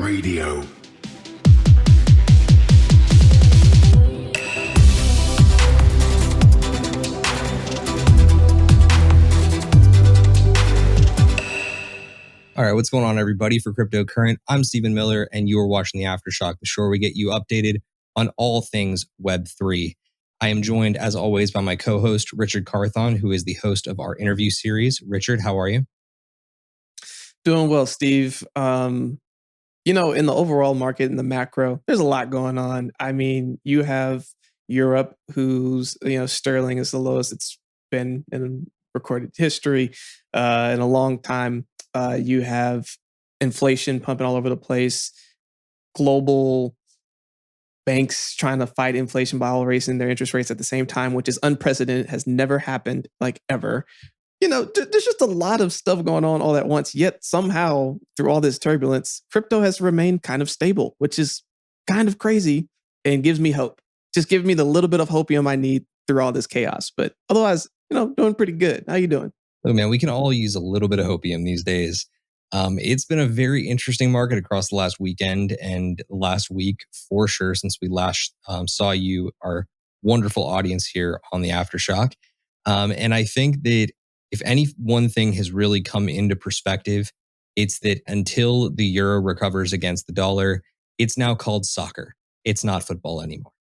Radio. All right, what's going on, everybody? For Cryptocurrent, I'm Stephen Miller, and you are watching The Aftershock, the show where we get you updated on all things Web3. I am joined, as always, by my co-host, Richard Carthon, who is the host of our interview series. Richard, how are you? Doing well, Steve. In the overall market, in the macro, there's a lot going on. I mean, you have Europe, whose sterling is the lowest it's been in recorded history in a long time. You have inflation pumping all over the place. Global banks trying to fight inflation by all raising their interest rates at the same time, which is unprecedented, has never happened like ever. There's just a lot of stuff going on all at once. Yet somehow, through all this turbulence, crypto has remained kind of stable, which is kind of crazy and gives me hope. Just give me the little bit of hopium I need through all this chaos. But otherwise, doing pretty good. How you doing? Look, man, we can all use a little bit of hopium these days. It's been a very interesting market across the last weekend and last week, for sure, since we last saw you, our wonderful audience here on the Aftershock. And I think that if any one thing has really come into perspective, it's that until the euro recovers against the dollar, it's now called soccer. It's not football anymore.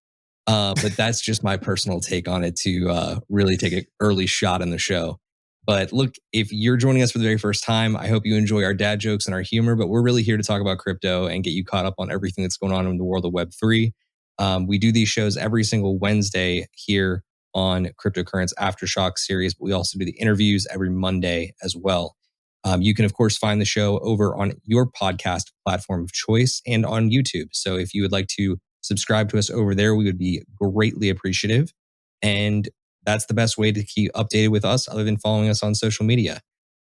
But that's just my personal take on it to really take an early shot in the show. But look, if you're joining us for the very first time, I hope you enjoy our dad jokes and our humor, but we're really here to talk about crypto and get you caught up on everything that's going on in the world of Web3. We do these shows every single Wednesday here on Cryptocurrent's Aftershock series, but we also do the interviews every Monday as well. You can, of course, find the show over on your podcast platform of choice and on YouTube. So if you would like to subscribe to us over there, we would be greatly appreciative. And that's the best way to keep updated with us other than following us on social media.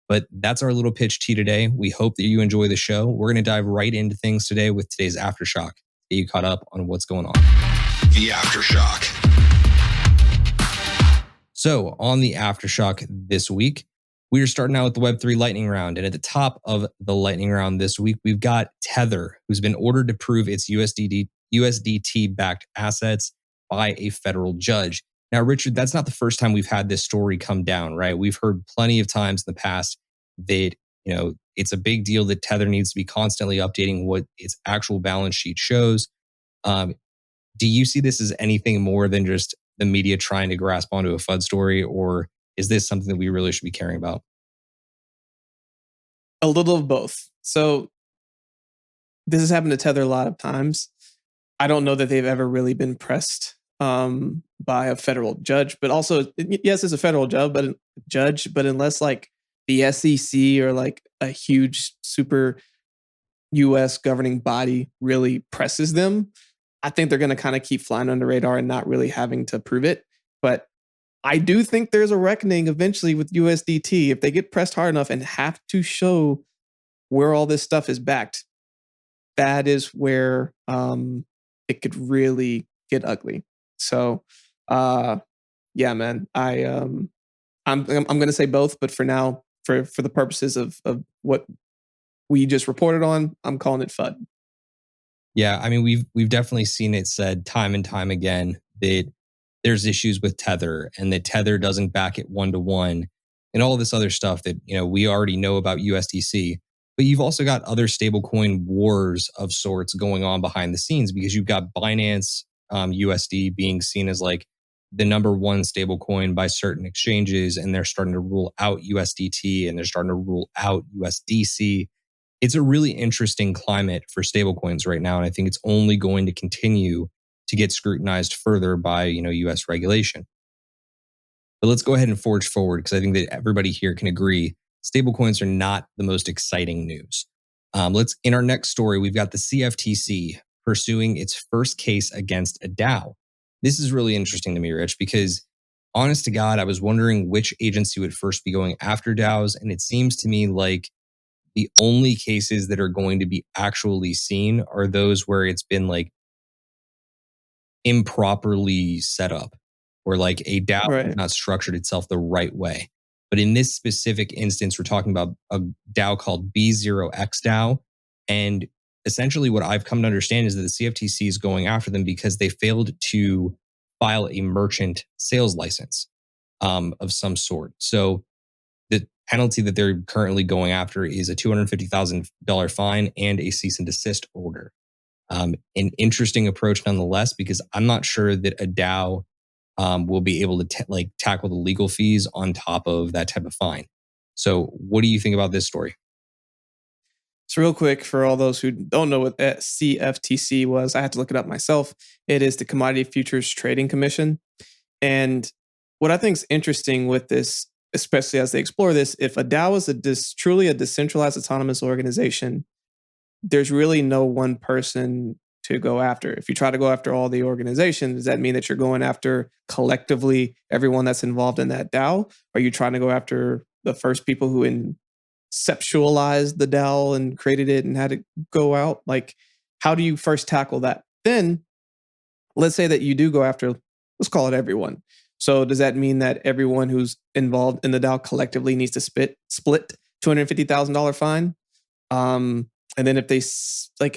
But that's our little pitch to you today. We hope that you enjoy the show. We're going to dive right into things today with today's Aftershock. Get you caught up on what's going on. The Aftershock. So on the Aftershock this week, we are starting out with the Web3 lightning round. And at the top of the lightning round this week, we've got Tether, who's been ordered to prove its USDT-backed assets by a federal judge. Now, Richard, that's not the first time we've had this story come down, right? We've heard plenty of times in the past that, it's a big deal that Tether needs to be constantly updating what its actual balance sheet shows. Do you see this as anything more than just the media trying to grasp onto a FUD story, or is this something that we really should be caring about? A little of both. So this has happened to Tether a lot of times. I don't know that they've ever really been pressed by a federal judge, but also, yes, it's a federal judge, but unless like the SEC or like a huge super US governing body really presses them, I think they're going to kind of keep flying under the radar and not really having to prove it. But I do think there's a reckoning eventually with USDT. If they get pressed hard enough and have to show where all this stuff is backed, that is where it could really get ugly. So, yeah, man, I'm going to say both, but for now, for the purposes of what we just reported on, I'm calling it FUD. Yeah, I mean, we've definitely seen it said time and time again that there's issues with Tether and that Tether doesn't back it 1-to-1 and all this other stuff that, we already know about USDC. But you've also got other stablecoin wars of sorts going on behind the scenes because you've got Binance USD being seen as like the number one stablecoin by certain exchanges, and they're starting to rule out USDT and they're starting to rule out USDC. It's a really interesting climate for stablecoins right now, and I think it's only going to continue to get scrutinized further by US regulation. But let's go ahead and forge forward because I think that everybody here can agree stablecoins are not the most exciting news. In our next story, we've got the CFTC pursuing its first case against a DAO. This is really interesting to me, Rich, because honest to God, I was wondering which agency would first be going after DAOs. And it seems to me like the only cases that are going to be actually seen are those where it's been like improperly set up, or like a DAO has not structured itself the right way. But in this specific instance, we're talking about a DAO called B0X DAO. And essentially what I've come to understand is that the CFTC is going after them because they failed to file a merchant sales license of some sort. So the penalty that they're currently going after is a $250,000 fine and a cease and desist order. An interesting approach nonetheless, because I'm not sure that a DAO will be able to tackle the legal fees on top of that type of fine. So what do you think about this story? So real quick, for all those who don't know what that CFTC was, I had to look it up myself. It is the Commodity Futures Trading Commission. And what I think is interesting with this, especially as they explore this, if a DAO is truly a decentralized autonomous organization, there's really no one person to go after. If you try to go after all the organizations, does that mean that you're going after collectively everyone that's involved in that DAO? Are you trying to go after the first people who conceptualized the DAO and created it and had it go out? Like, how do you first tackle that? Then let's say that you do go after, let's call it everyone. So does that mean that everyone who's involved in the DAO collectively needs to split $250,000 fine? And then if they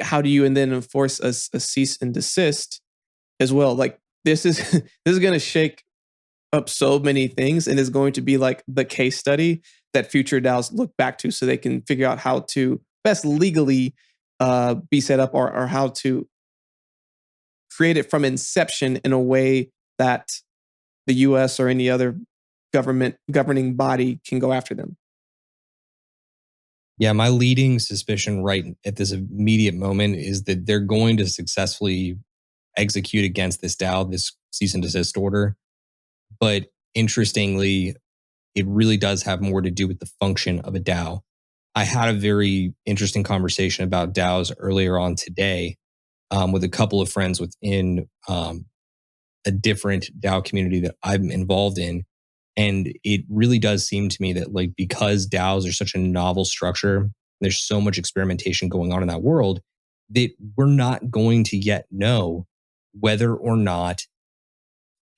how do you and then enforce a cease and desist as well? Like this is this is going to shake up so many things and is going to be like the case study that future DAOs look back to, so they can figure out how to best legally be set up, or how to create it from inception in a way that the US or any other governing body can go after them. Yeah, my leading suspicion right at this immediate moment is that they're going to successfully execute against this DAO, this cease and desist order. But interestingly, it really does have more to do with the function of a DAO. I had a very interesting conversation about DAOs earlier on today with a couple of friends within a different DAO community that I'm involved in. And it really does seem to me that because DAOs are such a novel structure, there's so much experimentation going on in that world, that we're not going to yet know whether or not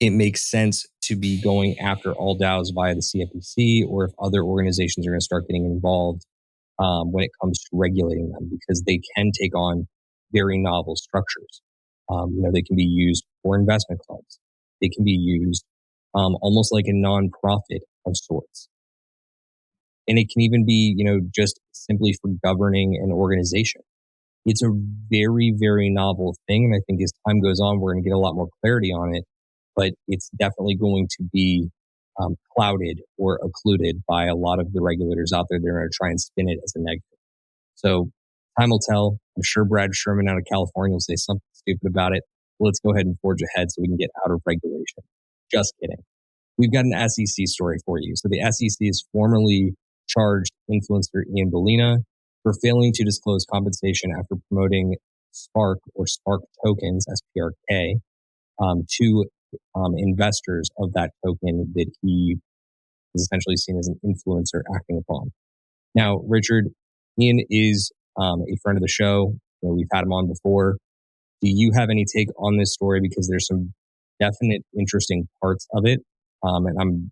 it makes sense to be going after all DAOs via the CFTC, or if other organizations are going to start getting involved when it comes to regulating them, because they can take on very novel structures. They can be used for investment clubs. They can be used almost like a nonprofit of sorts. And it can even be, just simply for governing an organization. It's a very, very novel thing. And I think as time goes on, we're going to get a lot more clarity on it, but it's definitely going to be clouded or occluded by a lot of the regulators out there. They're going to try and spin it as a negative. So time will tell. I'm sure Brad Sherman out of California will say something stupid about it. Let's go ahead and forge ahead so we can get out of regulation. Just kidding. We've got an SEC story for you. So the SEC has formally charged influencer Ian Bellina for failing to disclose compensation after promoting Spark or Spark tokens, SPRK, to investors of that token that he is essentially seen as an influencer acting upon. Now, Richard, Ian is a friend of the show. We've had him on before. Do you have any take on this story? Because there's some definite interesting parts of it. And I'm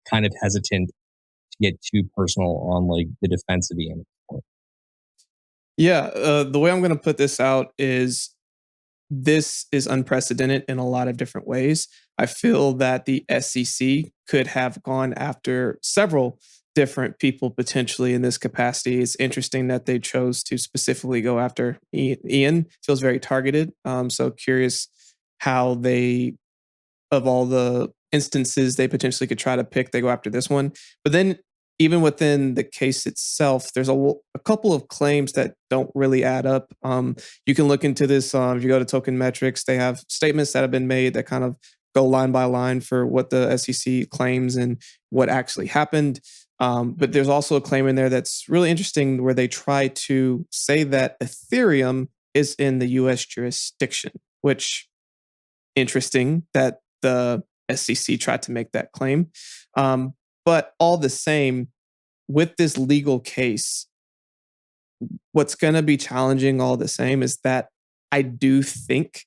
kind of hesitant to get too personal on the defense of Ian. Yeah, the way I'm going to put this out is this is unprecedented in a lot of different ways. I feel that the SEC could have gone after several different people potentially in this capacity. It's interesting that they chose to specifically go after Ian. Feels very targeted. So curious how they, of all the instances they potentially could try to pick, they go after this one. But then even within the case itself, there's a couple of claims that don't really add up. You can look into this. If you go to Token Metrics, they have statements that have been made that kind of go line by line for what the SEC claims and what actually happened. But there's also a claim in there that's really interesting where they try to say that Ethereum is in the US jurisdiction, which interesting that the SEC tried to make that claim. But all the same, with this legal case, what's going to be challenging all the same is that I do think,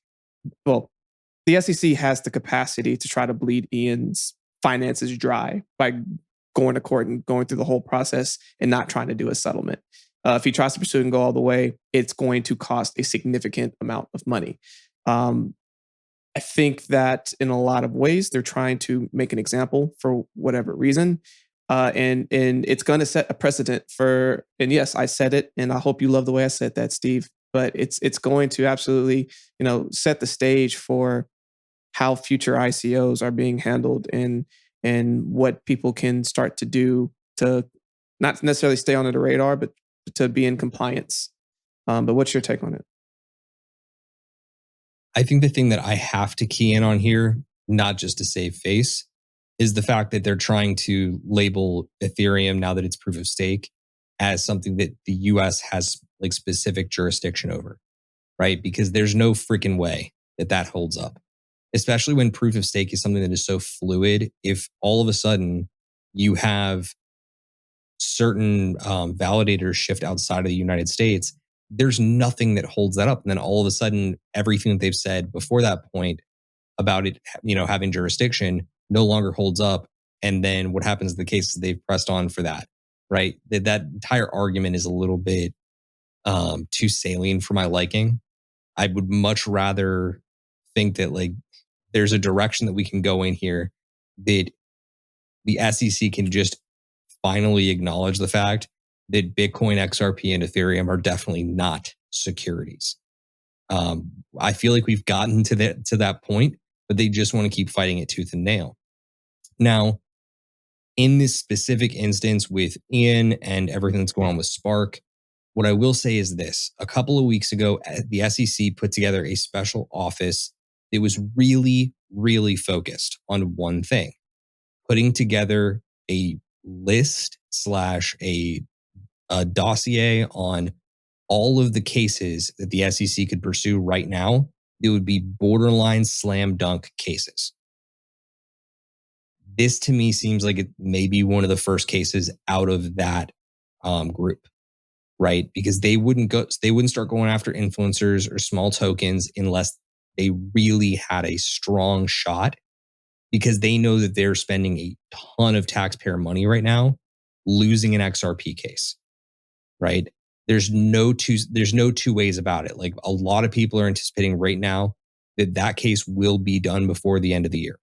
well, the SEC has the capacity to try to bleed Ian's finances dry by going to court and going through the whole process and not trying to do a settlement. if he tries to pursue it and go all the way, it's going to cost a significant amount of money. I think that in a lot of ways, they're trying to make an example for whatever reason. And it's going to set a precedent for, and yes, I said it, and I hope you love the way I said that, Steve, but it's going to absolutely, set the stage for how future ICOs are being handled and what people can start to do to not necessarily stay on the radar, but to be in compliance. But what's your take on it? I think the thing that I have to key in on here, not just to save face, is the fact that they're trying to label Ethereum, now that it's proof of stake, as something that the US has like specific jurisdiction over, right? Because there's no freaking way that holds up, especially when proof of stake is something that is so fluid. If all of a sudden you have certain validators shift outside of the United States, there's nothing that holds that up. And then all of a sudden, everything that they've said before that point about it, having jurisdiction no longer holds up. And then what happens in the case is they've pressed on for that, right? That entire argument is a little bit too saline for my liking. I would much rather think that like there's a direction that we can go in here, that the SEC can just finally acknowledge the fact that Bitcoin, XRP, and Ethereum are definitely not securities. I feel like we've gotten to that point, but they just want to keep fighting it tooth and nail. Now, in this specific instance with Ian and everything that's going on with Spark, what I will say is this. A couple of weeks ago, the SEC put together a special office that was really, really focused on one thing, putting together a list / a dossier on all of the cases that the SEC could pursue right now. It would be borderline slam dunk cases. This to me seems like it may be one of the first cases out of that group, right? Because they wouldn't start going after influencers or small tokens unless they really had a strong shot, because they know that they're spending a ton of taxpayer money right now losing an XRP case, right? There's no two ways about it. Like a lot of people are anticipating right now that case will be done before the end of the year,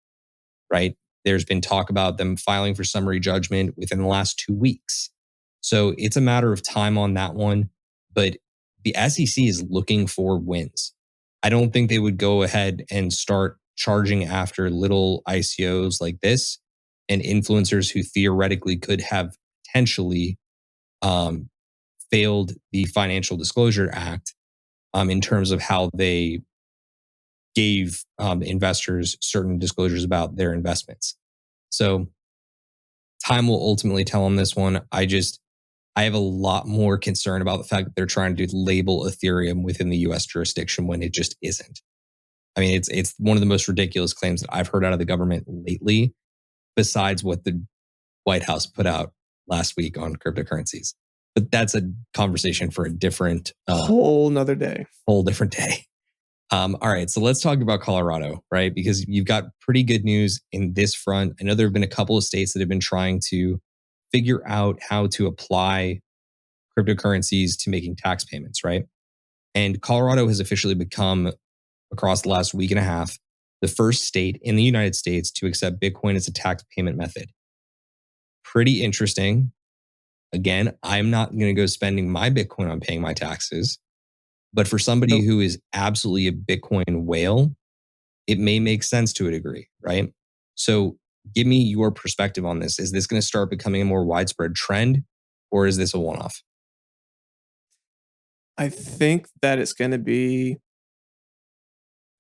right? There's been talk about them filing for summary judgment within the last 2 weeks. So it's a matter of time on that one. But the SEC is looking for wins. I don't think they would go ahead and start charging after little ICOs like this and influencers who theoretically could have potentially failed the Financial Disclosure Act in terms of how they gave investors certain disclosures about their investments. So time will ultimately tell on this one. I have a lot more concern about the fact that they're trying to label Ethereum within the US jurisdiction when it just isn't. I mean, it's one of the most ridiculous claims that I've heard out of the government lately, besides what the White House put out last week on cryptocurrencies. But that's a conversation for a different whole nother day. Whole different day. All right, so let's talk about Colorado, right? Because you've got pretty good news in this front. I know there have been a couple of states that have been trying to figure out how to apply cryptocurrencies to making tax payments, right? And Colorado has officially become, across the last week and a half, the first state in the United States to accept Bitcoin as a tax payment method. Pretty interesting. Again, I'm not going to go spending my Bitcoin on paying my taxes. But for somebody who is absolutely a Bitcoin whale, it may make sense to a degree, right? So give me your perspective on this. Is this going to start becoming a more widespread trend, or is this a one-off? I think that it's going to be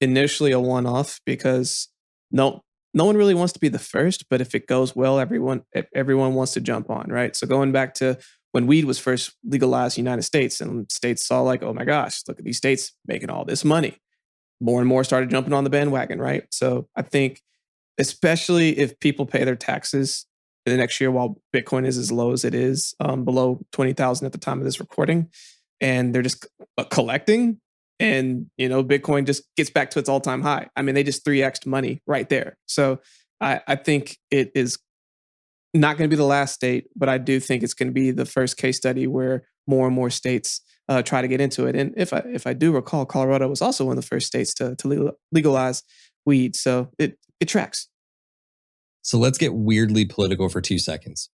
initially a one-off because no one really wants to be the first, but if it goes well, everyone wants to jump on, right? So going back to when weed was first legalized in the United States, and states saw like, oh my gosh, look at these states making all this money. More and more started jumping on the bandwagon, right? So I think, especially if people pay their taxes in the next year while Bitcoin is as low as it is, below 20,000 at the time of this recording, and they're just collecting, and Bitcoin just gets back to its all-time high. I mean, they just 3x'd money right there. So I think it is not going to be the last state, but I do think it's going to be the first case study where more and more states try to get into it. And if I do recall, Colorado was also one of the first states to legalize weed. So it tracks. So let's get weirdly political for 2 seconds.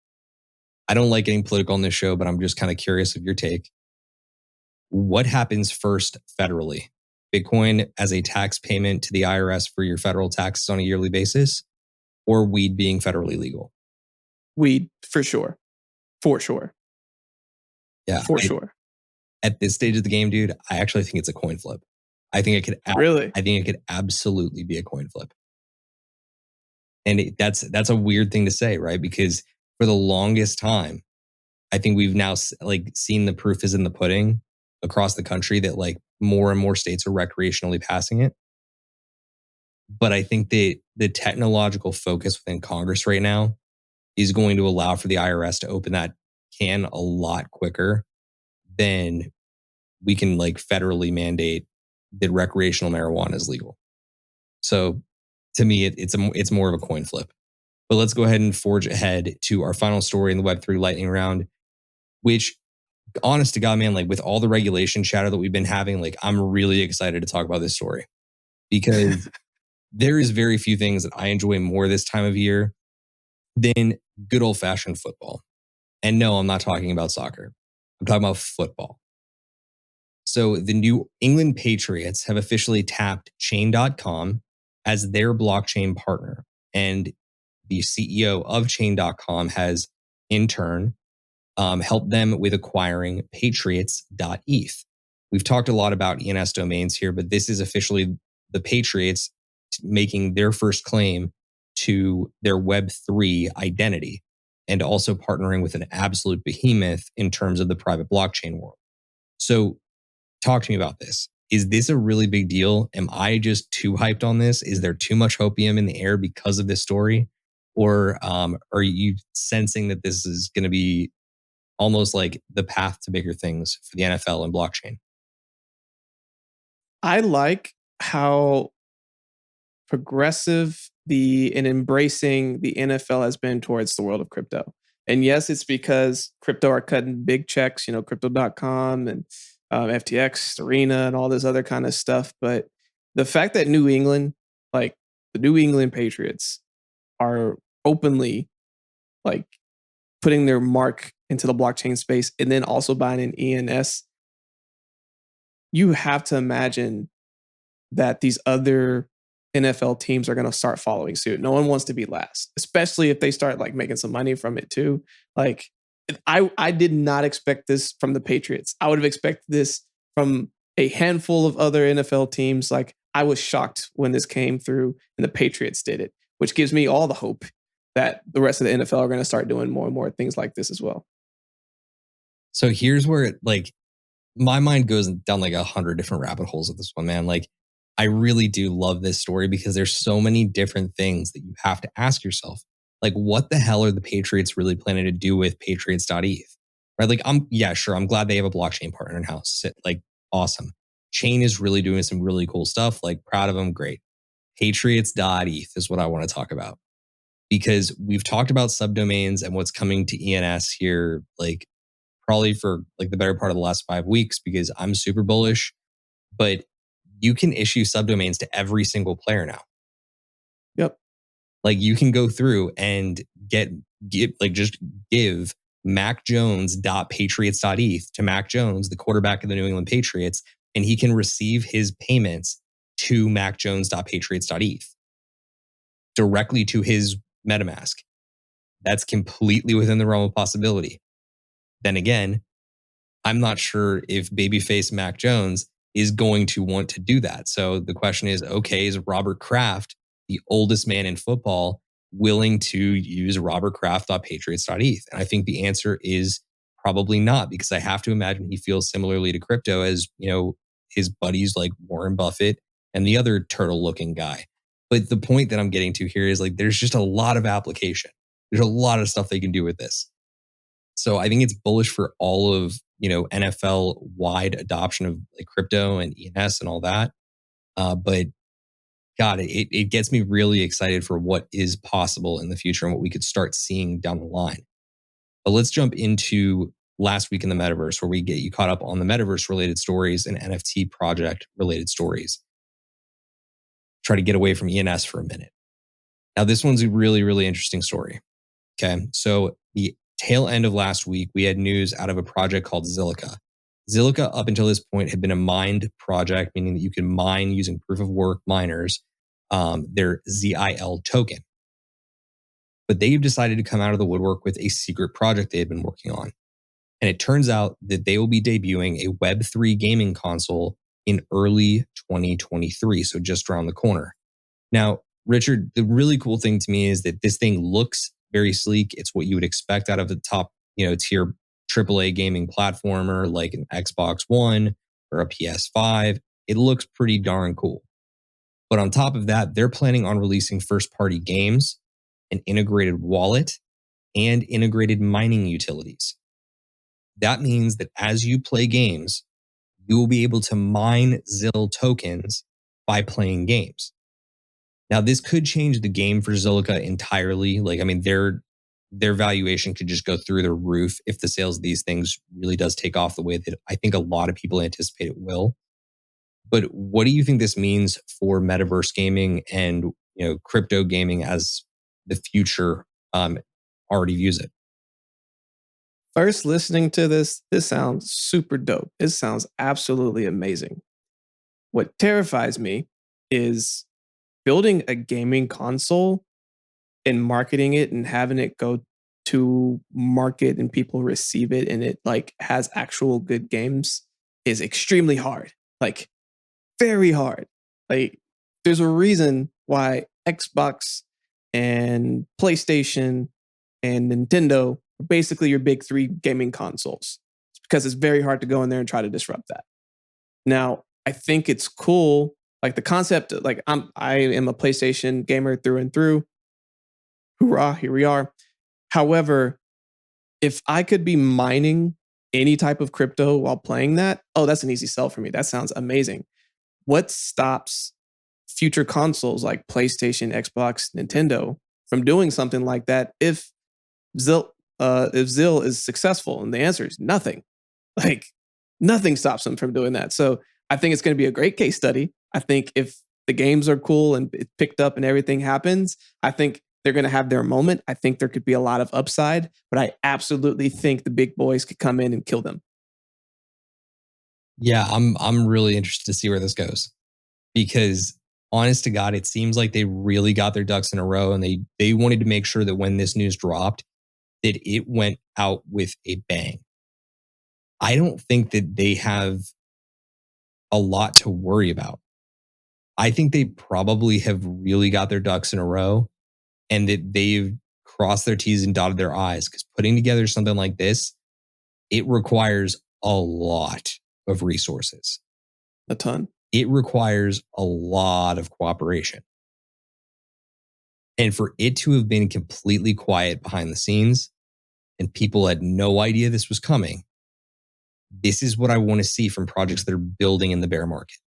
I don't like getting political on this show, but I'm just kind of curious of your take. What happens first federally? Bitcoin as a tax payment to the IRS for your federal taxes on a yearly basis, or weed being federally legal? Weed, for sure. For sure. Yeah. For sure. At this stage of the game, dude, I actually think it's a coin flip. I think Really? I think it could absolutely be a coin flip. And that's a weird thing to say, right? Because for the longest time, I think we've now like seen the proof is in the pudding across the country that like more and more states are recreationally passing it. But I think the technological focus within Congress right now is going to allow for the IRS to open that can a lot quicker than we can like federally mandate that recreational marijuana is legal. So to me, it's more of a coin flip. But let's go ahead and forge ahead to our final story in the Web3 lightning round, which, honest to God, man, like with all the regulation chatter that we've been having, like I'm really excited to talk about this story because there is very few things that I enjoy more this time of year than good old fashioned football. And no, I'm not talking about soccer. I'm talking about football. So the New England Patriots have officially tapped Chain.com as their blockchain partner. And the CEO of Chain.com has, in turn, helped them with acquiring Patriots.eth. We've talked a lot about ENS domains here, but this is officially the Patriots making their first claim to their Web3 identity and also partnering with an absolute behemoth in terms of the private blockchain world. So talk to me about this. Is this a really big deal? Am I just too hyped on this? Is there too much hopium in the air because of this story? Or are you sensing that this is going to be almost like the path to bigger things for the NFL and blockchain? I like how progressive and embracing the NFL has been towards the world of crypto. And yes, it's because crypto are cutting big checks, crypto.com and FTX, Arena, and all this other kind of stuff. But the fact that New England, like the New England Patriots, are openly like putting their mark into the blockchain space and then also buying an ENS, you have to imagine that these other NFL teams are going to start following suit. No one wants to be last, especially if they start like making some money from it too. Like I did not expect this from the Patriots. I would have expected this from a handful of other NFL teams. Like I was shocked when this came through and the Patriots did it, which gives me all the hope that the rest of the NFL are going to start doing more and more things like this as well. So here's where it, like my mind goes down like 100 different rabbit holes with this one, man. Like I really do love this story because there's so many different things that you have to ask yourself. Like, what the hell are the Patriots really planning to do with Patriots.eth? Right? Like, I'm glad they have a blockchain partner in house. Like, awesome. Chain is really doing some really cool stuff. Like, proud of them. Great. Patriots.eth is what I want to talk about because we've talked about subdomains and what's coming to ENS here, like probably for like the better part of the last 5 weeks because I'm super bullish, but you can issue subdomains to every single player now. Yep. Like you can go through and just give macjones.patriots.eth to Mac Jones, the quarterback of the New England Patriots, and he can receive his payments to macjones.patriots.eth directly to his MetaMask. That's completely within the realm of possibility. Then again, I'm not sure if babyface Mac Jones is going to want to do that. So the question is, okay, is Robert Kraft, the oldest man in football, willing to use robertkraft.patriots.eth? And I think the answer is probably not, because I have to imagine he feels similarly to crypto as, his buddies like Warren Buffett and the other turtle looking guy. But the point that I'm getting to here is like, there's just a lot of application. There's a lot of stuff they can do with this. So I think it's bullish for all of, NFL wide adoption of like crypto and ENS and all that. But God, it gets me really excited for what is possible in the future and what we could start seeing down the line. But let's jump into last week in the metaverse, where we get you caught up on the metaverse related stories and NFT project related stories. Try to get away from ENS for a minute. Now, this one's a really, really interesting story. Okay. So the tail end of last week, we had news out of a project called Zilliqa. Zilliqa, up until this point, had been a mined project, meaning that you can mine using proof of work miners, their ZIL token. But they've decided to come out of the woodwork with a secret project they had been working on. And it turns out that they will be debuting a Web3 gaming console in early 2023, so just around the corner. Now, Richard, the really cool thing to me is that this thing looks very sleek. It's what you would expect out of the top, tier AAA gaming platformer like an Xbox One or a PS5. It looks pretty darn cool. But on top of that, they're planning on releasing first-party games, an integrated wallet, and integrated mining utilities. That means that as you play games, you will be able to mine ZIL tokens by playing games. Now, this could change the game for Zilliqa entirely. Their valuation could just go through the roof if the sales of these things really does take off the way that I think a lot of people anticipate it will. But what do you think this means for metaverse gaming and crypto gaming as the future already views it? First, listening to this sounds super dope. This sounds absolutely amazing. What terrifies me is building a gaming console and marketing it and having it go to market and people receive it and it has actual good games is extremely hard. Very hard. There's a reason why Xbox and PlayStation and Nintendo are basically your big three gaming consoles. It's because it's very hard to go in there and try to disrupt that. Now, I think it's cool. The concept, I am a PlayStation gamer through and through. Hoorah, here we are. However, if I could be mining any type of crypto while playing that, that's an easy sell for me. That sounds amazing. What stops future consoles like PlayStation, Xbox, Nintendo from doing something like that if ZIL is successful? And the answer is nothing. Nothing stops them from doing that. So I think it's going to be a great case study. I think if the games are cool and it's picked up and everything happens, I think they're going to have their moment. I think there could be a lot of upside, but I absolutely think the big boys could come in and kill them. Yeah, I'm really interested to see where this goes, because honest to God, it seems like they really got their ducks in a row and they wanted to make sure that when this news dropped, that it went out with a bang. I don't think that they have a lot to worry about. I think they probably have really got their ducks in a row and that they've crossed their T's and dotted their I's, because putting together something like this, it requires a lot of resources. A ton. It requires a lot of cooperation. And for it to have been completely quiet behind the scenes and people had no idea this was coming, this is what I want to see from projects that are building in the bear market,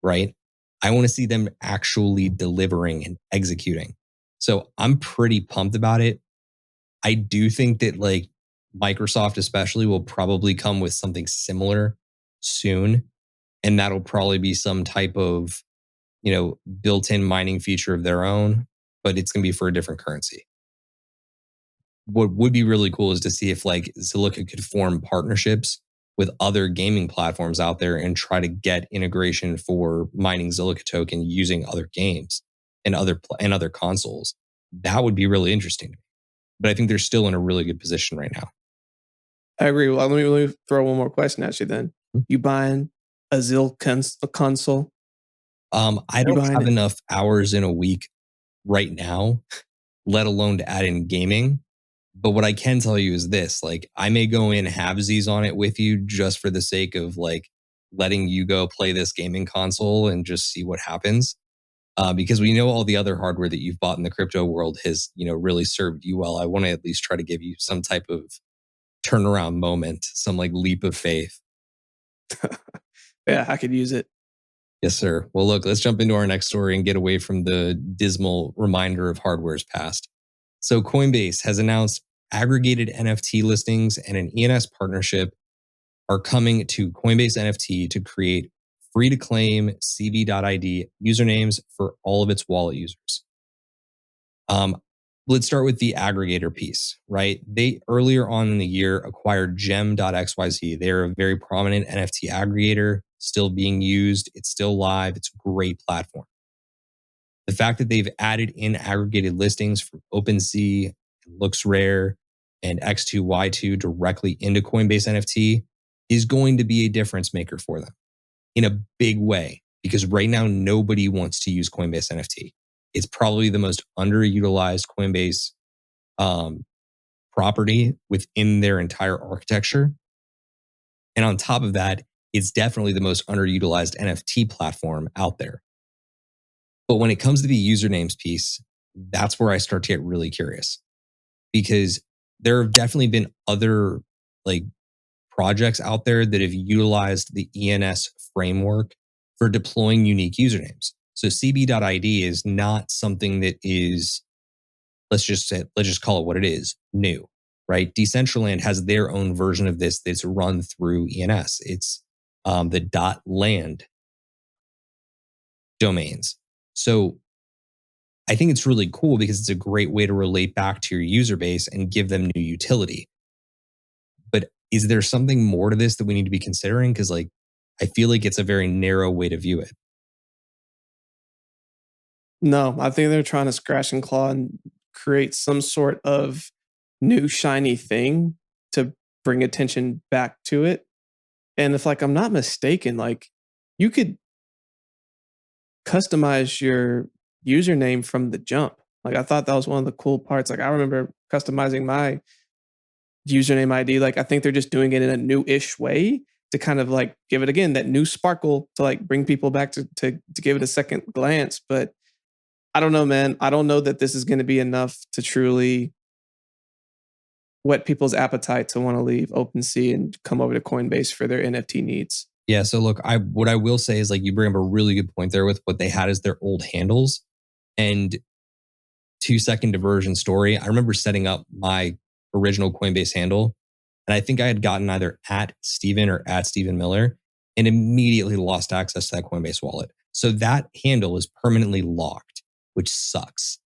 right? I want to see them actually delivering and executing. So I'm pretty pumped about it. I do think that Microsoft especially will probably come with something similar soon. And that'll probably be some type of, built-in mining feature of their own, but it's going to be for a different currency. What would be really cool is to see if Zilliqa could form partnerships with other gaming platforms out there and try to get integration for mining Zilliqa token using other games and other consoles. That would be really interesting to me. But I think they're still in a really good position right now. I agree. Well, let me throw one more question at you then. You buying a ZIL console? I don't have enough hours in a week right now, let alone to add in gaming. But what I can tell you is this, I may go in halvesies on it with you just for the sake of letting you go play this gaming console and just see what happens. Because we know all the other hardware that you've bought in the crypto world has, really served you well. I want to at least try to give you some type of turnaround moment, some leap of faith. Yeah, I could use it. Yes, sir. Well, look, let's jump into our next story and get away from the dismal reminder of hardware's past. So Coinbase has announced aggregated NFT listings and an ENS partnership are coming to Coinbase NFT to create free to claim cb.id usernames for all of its wallet users. Let's start with the aggregator piece, right? They earlier on in the year acquired gem.xyz. They're a very prominent NFT aggregator, still being used. It's still live. It's a great platform. The fact that they've added in aggregated listings from OpenSea, LooksRare, and X2Y2 directly into Coinbase NFT is going to be a difference maker for them in a big way, because right now nobody wants to use Coinbase NFT. It's probably the most underutilized Coinbase property within their entire architecture. And on top of that, it's definitely the most underutilized NFT platform out there. But when it comes to the usernames piece, that's where I start to get really curious, because there have definitely been other projects out there that have utilized the ENS framework for deploying unique usernames. So cb.id is not something that is, let's just call it what it is, new, right? Decentraland has their own version of this that's run through ENS. It's the .land domains. So I think it's really cool because it's a great way to relate back to your user base and give them new utility. But is there something more to this that we need to be considering? Because I feel like it's a very narrow way to view it. No, I think they're trying to scratch and claw and create some sort of new shiny thing to bring attention back to it. And if I'm not mistaken, you could customize your username from the jump. I thought that was one of the cool parts. I remember customizing my username ID. I think they're just doing it in a new-ish way to kind of give it again that new sparkle to bring people back to give it a second glance. But I don't know, man. I don't know that this is going to be enough to truly whet people's appetite to want to leave OpenSea and come over to Coinbase for their NFT needs. Yeah. So look, what I will say is you bring up a really good point there with what they had as their old handles. And 2-second diversion story. I remember setting up my original Coinbase handle, and I think I had gotten either @Steven or @Steven Miller, and immediately lost access to that Coinbase wallet. So that handle is permanently locked, which sucks.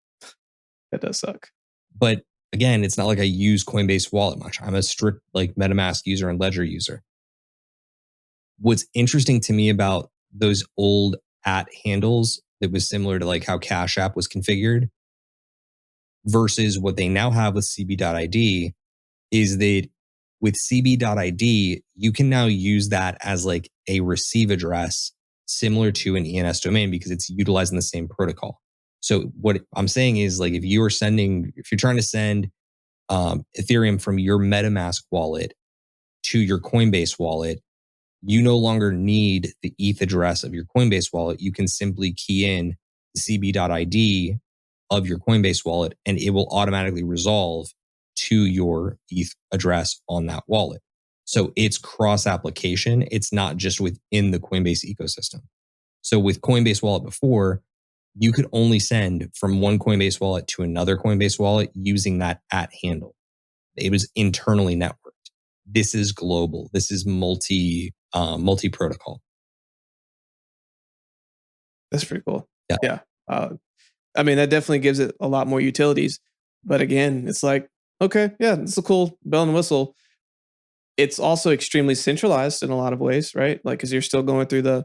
That does suck. But again, it's not like I use Coinbase wallet much. I'm a strict MetaMask user and Ledger user. What's interesting to me about those old handles that was similar to how Cash App was configured versus what they now have with cb.id is that with cb.id, you can now use that as a receive address similar to an ENS domain because it's utilizing the same protocol. So what I'm saying is if you're trying to send Ethereum from your MetaMask wallet to your Coinbase wallet, you no longer need the ETH address of your Coinbase wallet. You can simply key in the cb.id of your Coinbase wallet, and it will automatically resolve to your ETH address on that wallet. So it's cross-application. It's not just within the Coinbase ecosystem. So with Coinbase Wallet before, you could only send from one Coinbase wallet to another Coinbase wallet using that handle. It was internally networked. This is global. This is multi-protocol. That's pretty cool. Yeah. That definitely gives it a lot more utilities. But again, it's okay, yeah, it's a cool bell and whistle. It's also extremely centralized in a lot of ways, right? Because you're still going through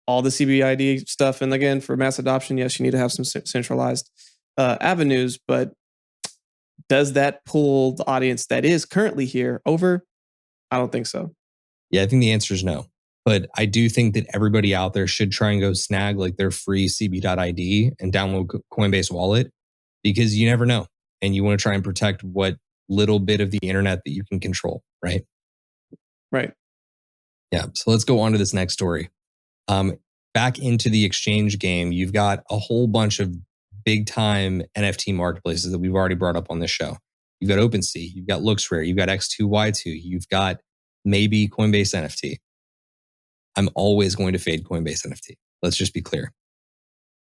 all the CBID stuff. And again, for mass adoption, yes, you need to have some centralized avenues. But does that pull the audience that is currently here over? I don't think so. Yeah, I think the answer is no. But I do think that everybody out there should try and go snag their free cb.id and download Coinbase Wallet, because you never know. And you want to try and protect what little bit of the internet that you can control, right? Right. Yeah. So let's go on to this next story. Back into the exchange game, you've got a whole bunch of big time NFT marketplaces that we've already brought up on this show. You've got OpenSea, you've got LooksRare, you've got X2Y2, you've got maybe Coinbase NFT. I'm always going to fade Coinbase NFT. Let's just be clear.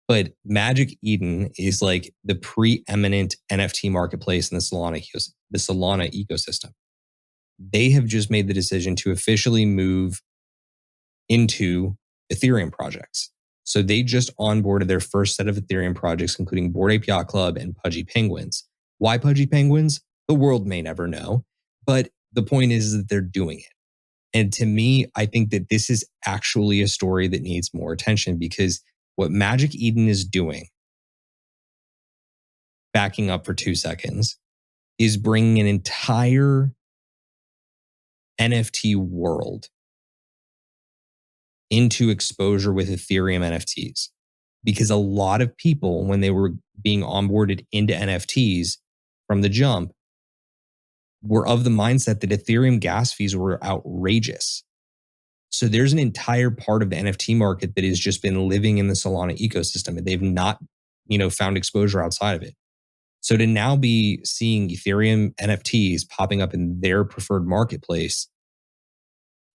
But Magic Eden is like the preeminent NFT marketplace in the Solana ecosystem. They have just made the decision to officially move into Ethereum projects. So they just onboarded their first set of Ethereum projects, including Bored Ape Yacht Club and Pudgy Penguins. Why Pudgy Penguins? The world may never know. But the point is that they're doing it. And to me, I think that this is actually a story that needs more attention, because what Magic Eden is doing, backing up for 2 seconds, is bringing an entire NFT world into exposure with Ethereum NFTs. Because a lot of people, when they were being onboarded into NFTs from the jump, were of the mindset that Ethereum gas fees were outrageous. So there's an entire part of the NFT market that has just been living in the Solana ecosystem, and they've not, found exposure outside of it. So to now be seeing Ethereum NFTs popping up in their preferred marketplace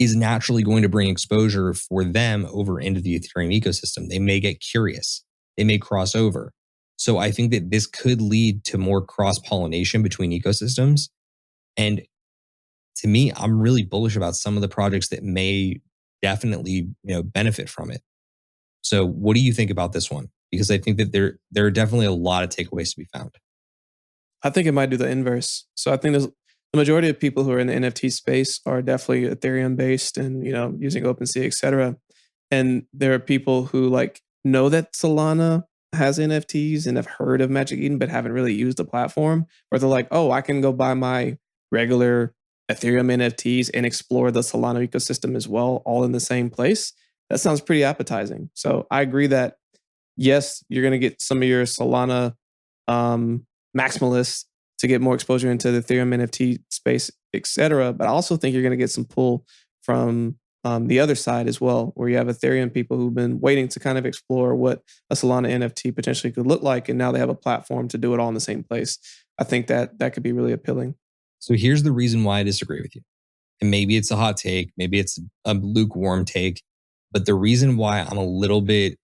is naturally going to bring exposure for them over into the Ethereum ecosystem. They may get curious. They may cross over. So I think that this could lead to more cross-pollination between ecosystems. And to me, I'm really bullish about some of the projects that may definitely, benefit from it. So what do you think about this one? Because I think that there are definitely a lot of takeaways to be found. I think it might do the inverse. So I think the majority of people who are in the NFT space are definitely Ethereum based and, using OpenSea, et cetera. And there are people who know that Solana has NFTs and have heard of Magic Eden, but haven't really used the platform, where they're like, oh, I can go buy my regular Ethereum NFTs and explore the Solana ecosystem as well, all in the same place. That sounds pretty appetizing. So I agree that, yes, you're going to get some of your Solana maximalists to get more exposure into the Ethereum NFT space, et cetera. But I also think you're going to get some pull from the other side as well, where you have Ethereum people who've been waiting to kind of explore what a Solana NFT potentially could look like. And now they have a platform to do it all in the same place. I think that could be really appealing. So here's the reason why I disagree with you. And maybe it's a hot take, maybe it's a lukewarm take, but the reason why I'm a little bit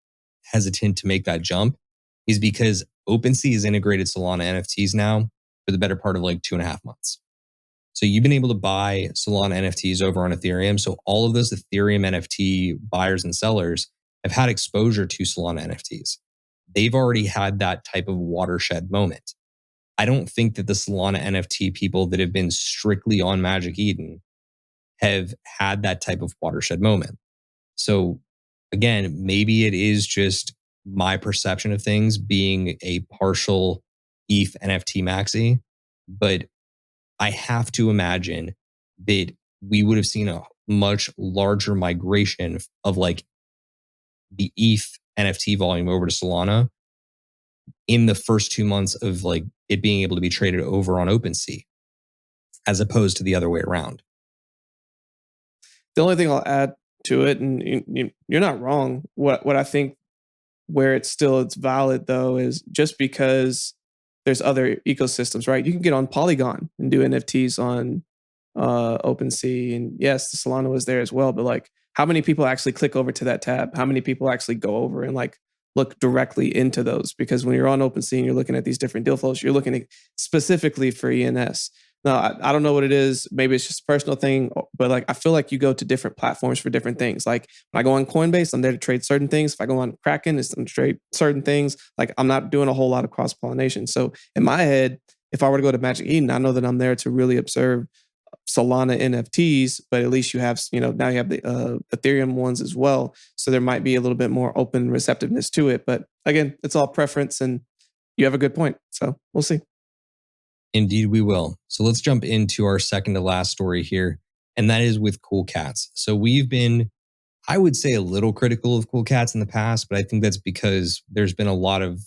hesitant to make that jump is because OpenSea has integrated Solana NFTs now for the better part of 2.5 months. So you've been able to buy Solana NFTs over on Ethereum. So all of those Ethereum NFT buyers and sellers have had exposure to Solana NFTs. They've already had that type of watershed moment. I don't think that the Solana NFT people that have been strictly on Magic Eden have had that type of watershed moment. So again, maybe it is just my perception of things being a partial ETH NFT maxi, but I have to imagine that we would have seen a much larger migration of the ETH NFT volume over to Solana in the first 2 months of it being able to be traded over on OpenSea, as opposed to the other way around. The only thing I'll add to it, and you're not wrong, what I think where it's valid though is just because there's other ecosystems, right? You can get on Polygon and do NFTs on OpenSea, and yes, the Solana was there as well, but how many people actually click over to that tab? How many people actually go over and look directly into those? Because when you're on OpenSea and you're looking at these different deal flows, you're looking at specifically for ENS. Now, I don't know what it is. Maybe it's just a personal thing, but I feel like you go to different platforms for different things. When I go on Coinbase, I'm there to trade certain things. If I go on Kraken, it's to trade certain things. I'm not doing a whole lot of cross-pollination. So in my head, if I were to go to Magic Eden, I know that I'm there to really observe Solana NFTs, but at least you have, now you have the Ethereum ones as well. So there might be a little bit more open receptiveness to it. But again, it's all preference, and you have a good point. So we'll see. Indeed, we will. So let's jump into our second to last story here, and that is with Cool Cats. So we've been, I would say, a little critical of Cool Cats in the past, but I think that's because there's been a lot of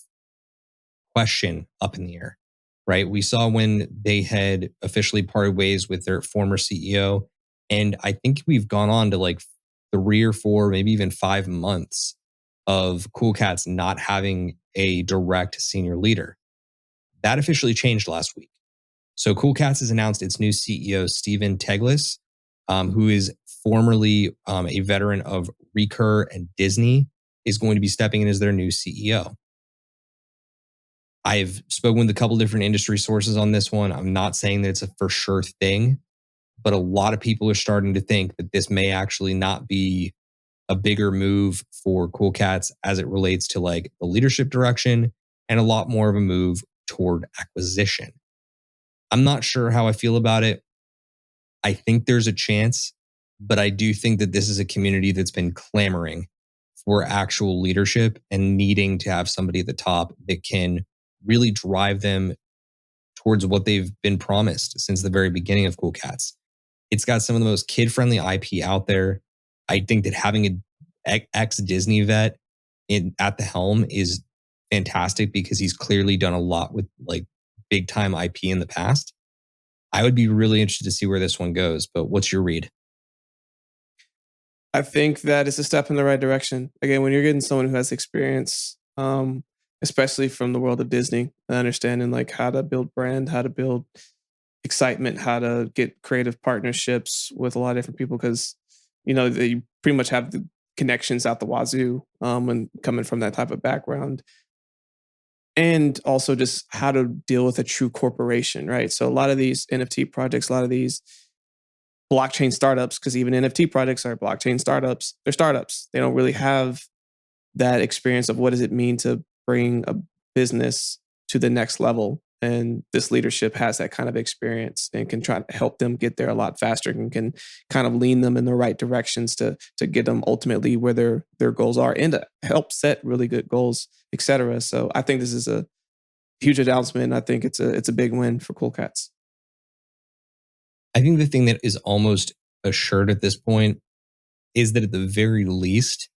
question up in the air, right? We saw when they had officially parted ways with their former CEO, and I think we've gone on to 3 or 4, maybe even 5 months of Cool Cats not having a direct senior leader. That officially changed last week. So Cool Cats has announced its new CEO, Steven Teglis, who is formerly a veteran of Recur and Disney. is going to be stepping in as their new CEO. I've spoken with a couple different industry sources on this one. I'm not saying that it's a for sure thing, but a lot of people are starting to think that this may actually not be a bigger move for Cool Cats as it relates to like the leadership direction and a lot more of a move toward acquisition. I'm not sure how I feel about it. I think there's a chance, but I do think that this is a community that's been clamoring for actual leadership and needing to have somebody at the top that can really drive them towards what they've been promised since the very beginning of Cool Cats. It's got some of the most kid-friendly IP out there. I think that having an ex-Disney vet at the helm is fantastic because he's clearly done a lot with like big-time IP in the past. I would be really interested to see where this one goes, but what's your read? I think that it's a step in the right direction. Again, when you're getting someone who has experience, especially from the world of Disney, and understanding like how to build brand, how to build excitement, how to get creative partnerships with a lot of different people, because they pretty much have the connections out the wazoo when coming from that type of background. And also just how to deal with a true corporation, right? So a lot of these NFT projects, a lot of these blockchain startups, because even NFT projects are blockchain startups, they're startups. They don't really have that experience of what does it mean to bring a business to the next level. And this leadership has that kind of experience and can try to help them get there a lot faster and can kind of lean them in the right directions to get them ultimately where their goals are and to help set really good goals, etc. So I think this is a huge announcement. I think it's a big win for Cool Cats. I think the thing that is almost assured at this point is that at the very least,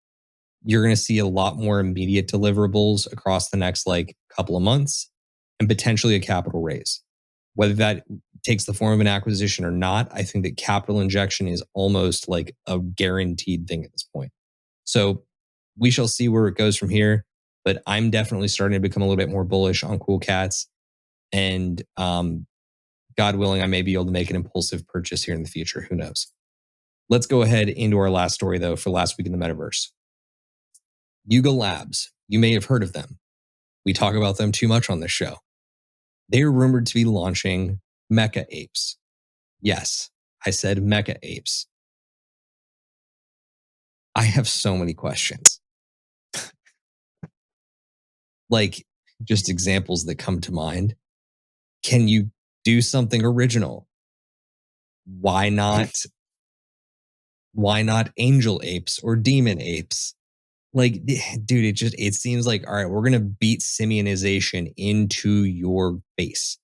you're going to see a lot more immediate deliverables across the next like couple of months and potentially a capital raise. Whether that takes the form of an acquisition or not, I think that capital injection is almost like a guaranteed thing at this point. So we shall see where it goes from here, but I'm definitely starting to become a little bit more bullish on Cool Cats. And God willing, I may be able to make an impulsive purchase here in the future. Who knows? Let's go ahead into our last story, though, for last week in the metaverse. Hugo Labs. You may have heard of them. We talk about them too much on this show. They are rumored to be launching mecha apes. Yes, I said mecha apes. I have so many questions. Like, just examples that come to mind. Can you do something original? Why not angel apes or demon apes? Like, dude, it seems like, all right, we're going to beat simionization into your face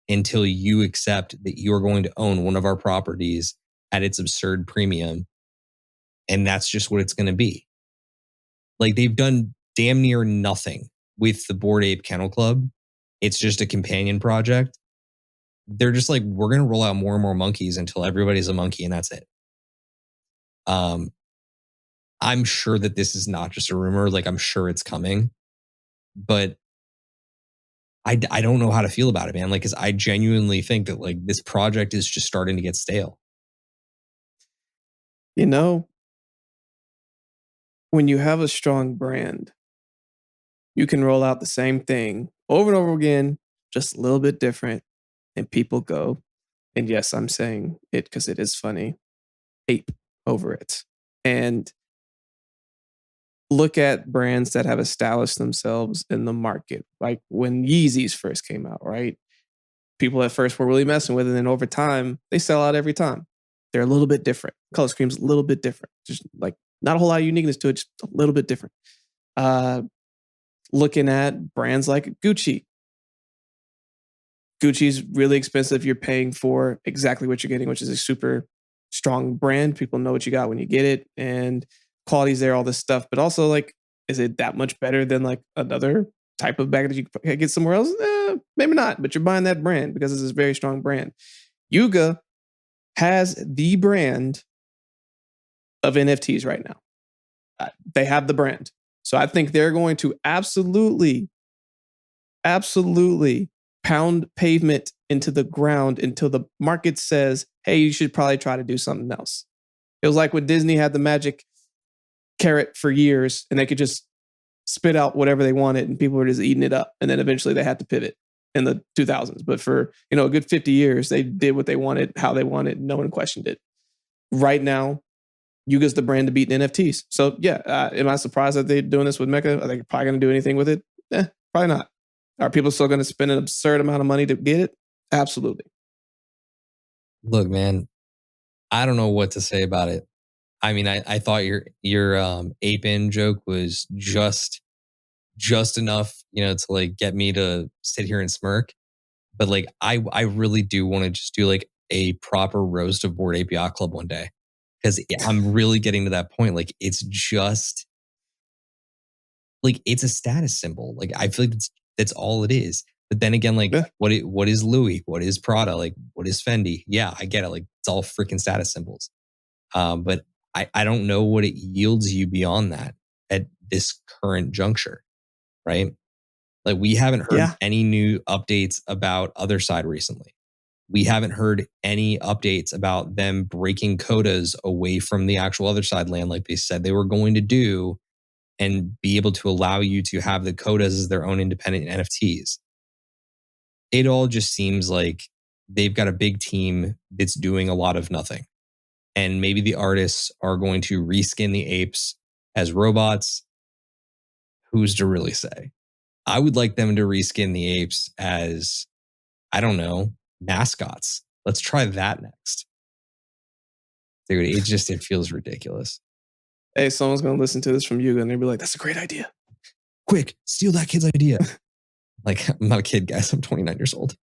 until you accept that you're going to own one of our properties at its absurd premium. And that's just what it's going to be. Like, they've done damn near nothing with the Bored Ape Kennel Club. It's just a companion project. They're just like, we're going to roll out more and more monkeys until everybody's a monkey and that's it. I'm sure that this is not just a rumor. Like, I'm sure it's coming, but I don't know how to feel about it, man. Like, cause I genuinely think that like this project is just starting to get stale. When you have a strong brand, you can roll out the same thing over and over again, just a little bit different. And people go, and yes, I'm saying it because it is funny, ape over it. And look at brands that have established themselves in the market. Like when Yeezys first came out, right? People at first were really messing with it. And then over time, they sell out every time. They're a little bit different. Color scheme's a little bit different. Just like not a whole lot of uniqueness to it, just a little bit different. Looking at brands like Gucci. Gucci's really expensive. You're paying for exactly what you're getting, which is a super strong brand. People know what you got when you get it. And quality's there, all this stuff. But also, like, is it that much better than like another type of bag that you can get somewhere else? Maybe not, but you're buying that brand because it's a very strong brand. Yuga has the brand of NFTs right now. They have the brand. So I think they're going to absolutely pound pavement into the ground until the market says, hey, you should probably try to do something else. It was like when Disney had the Magic carrot for years, and they could just spit out whatever they wanted, and people were just eating it up. And then eventually they had to pivot in the 2000s. But for a good 50 years, they did what they wanted, how they wanted. No one questioned it. Right now, Yuga's the brand to beat in NFTs. So yeah, am I surprised that they're doing this with Mecca? Are they probably going to do anything with it? Probably not. Are people still going to spend an absurd amount of money to get it? Absolutely. Look, man, I don't know what to say about it. I mean, I thought your ape-in joke was just enough, to like get me to sit here and smirk. But like, I really do want to just do like a proper roast of Bored Ape Yacht Club one day, because I'm really getting to that point. Like, it's just like, it's a status symbol. Like, I feel like that's all it is. But then again, like, what is Louis? What is Prada? Like, what is Fendi? Yeah, I get it. Like, it's all freaking status symbols. But I don't know what it yields you beyond that at this current juncture, right? Like, we haven't heard any new updates about Other Side recently. We haven't heard any updates about them breaking quotas away from the actual Other Side land like they said they were going to do, and be able to allow you to have the quotas as their own independent NFTs. It all just seems like they've got a big team that's doing a lot of nothing. And maybe the artists are going to reskin the apes as robots. Who's to really say? I would like them to reskin the apes as, I don't know, mascots. Let's try that next. Dude, it feels ridiculous. Hey, someone's going to listen to this from Yuga and they'll be like, that's a great idea. Quick, steal that kid's idea. Like, I'm not a kid, guys. I'm 29 years old.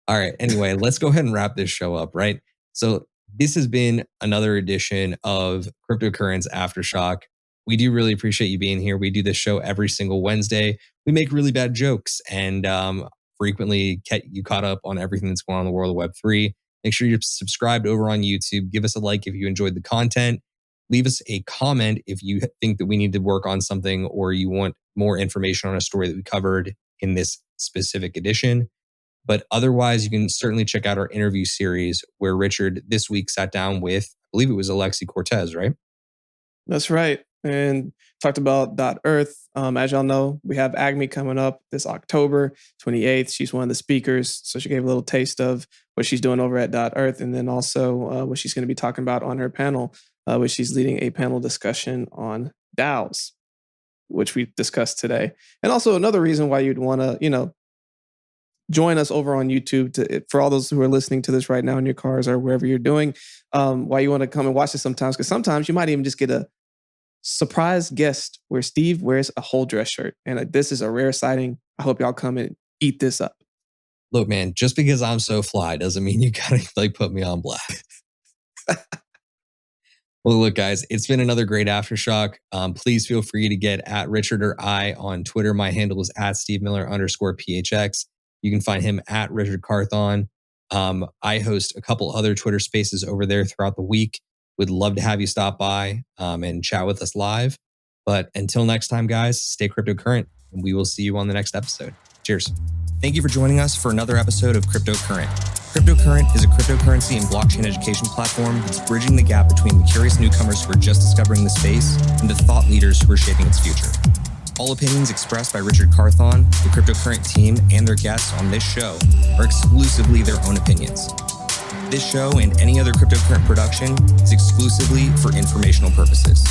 All right. Anyway, let's go ahead and wrap this show up, right? So this has been another edition of Cryptocurrents Aftershock. We do really appreciate you being here. We do this show every single Wednesday. We make really bad jokes and frequently get you caught up on everything that's going on in the world of Web3. Make sure you're subscribed over on YouTube. Give us a like if you enjoyed the content. Leave us a comment if you think that we need to work on something or you want more information on a story that we covered in this specific edition. But otherwise, you can certainly check out our interview series where Richard this week sat down with, I believe it was Alexi Cortez, right? That's right. And talked about .earth. As y'all know, we have AGME coming up this October 28th. She's one of the speakers. So she gave a little taste of what she's doing over at .earth. And then also what she's going to be talking about on her panel, which she's leading a panel discussion on DAOs, which we discussed today. And also another reason why you'd want to, join us over on YouTube for all those who are listening to this right now in your cars or wherever you're doing, why you want to come and watch this sometimes, because sometimes you might even just get a surprise guest where Steve wears a whole dress shirt. And this is a rare sighting. I hope y'all come and eat this up. Look, man, just because I'm so fly doesn't mean you gotta like put me on blast. Well, look, guys, it's been another great Aftershock. Please feel free to get at Richard or I on Twitter. My handle is at @SteveMiller_PHX. You can find him at Richard Carthon. I host a couple other Twitter spaces over there throughout the week. Would love to have you stop by and chat with us live. But until next time, guys, stay cryptocurrent, and we will see you on the next episode. Cheers. Thank you for joining us for another episode of Cryptocurrent. Cryptocurrent is a cryptocurrency and blockchain education platform that's bridging the gap between the curious newcomers who are just discovering the space and the thought leaders who are shaping its future. All opinions expressed by Richard Carthon, the Cryptocurrent team, and their guests on this show are exclusively their own opinions. This show and any other Cryptocurrent production is exclusively for informational purposes.